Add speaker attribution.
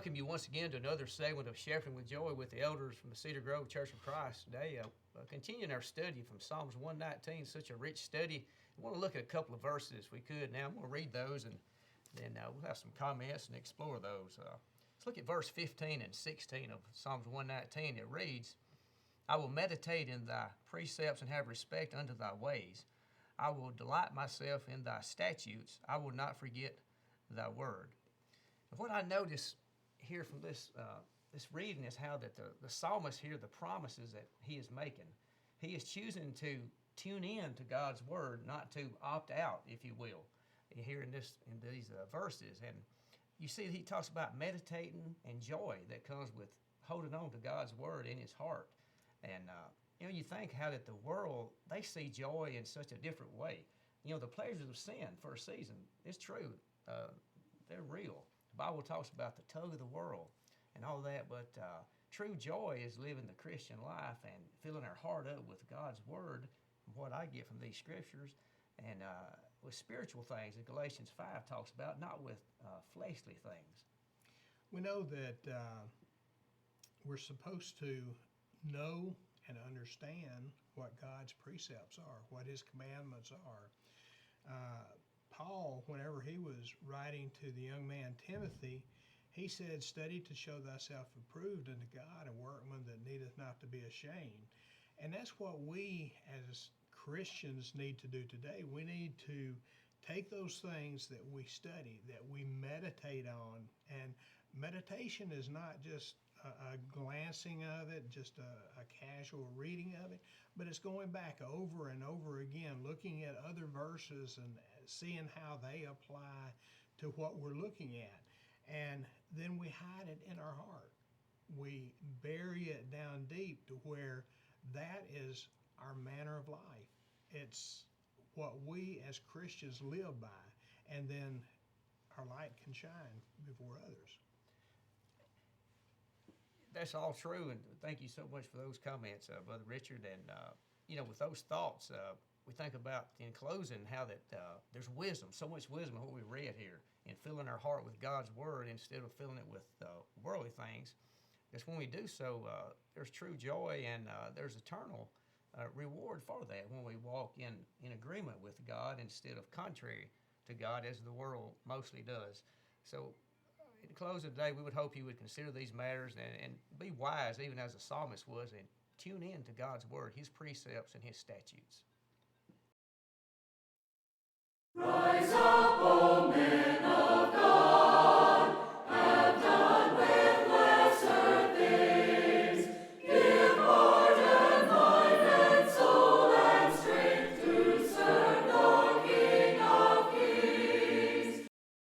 Speaker 1: welcome you once again to another segment of Shepherding with Joy with the elders from the Cedar Grove Church of Christ. Today, continuing our study from Psalms 119, such a rich study. I want to look at a couple of verses if we could. Now, I'm going to read those and then we'll have some comments and explore those. Let's look at verse 15 and 16 of Psalms 119. It reads, I will meditate in thy precepts and have respect unto thy ways. I will delight myself in thy statutes. I will not forget thy word. And what I notice here from this reading is how that the psalmist here, the promises that he is making, he is choosing to tune in to God's word, not to opt out, if you will, here in these verses. And you see he talks about meditating and joy that comes with holding on to God's word in his heart. And you think how that the world, they see joy in such a different way. The pleasures of sin for a season, it's true, they're real. The Bible talks about the tug of the world and all that, but true joy is living the Christian life and filling our heart up with God's word, what I get from these scriptures, and with spiritual things that Galatians 5 talks about, not with fleshly things.
Speaker 2: We know that we're supposed to know and understand what God's precepts are, what his commandments are. Paul, whenever he was writing to the young man Timothy, he said, study to show thyself approved unto God, a workman that needeth not to be ashamed. And that's what we as Christians need to do today. We need to take those things that we study, that we meditate on. And meditation is not just a glancing of it, just a casual reading of it, but it's going back over and over again, looking at other verses and seeing how they apply to what we're looking at. And then we hide it in our heart. We bury it down deep to where that is our manner of life. It's what we as Christians live by, and then our light can shine before others.
Speaker 1: That's all true, and thank you so much for those comments, Brother Richard. And with those thoughts, we think about in closing how that there's wisdom, so much wisdom in what we read here, in filling our heart with God's word instead of filling it with worldly things. Because when we do so, there's true joy and there's eternal reward for that when we walk in agreement with God instead of contrary to God, as the world mostly does. So in closing today, we would hope you would consider these matters and be wise, even as the psalmist was, and tune in to God's word, his precepts, and his statutes.
Speaker 3: Rise up, O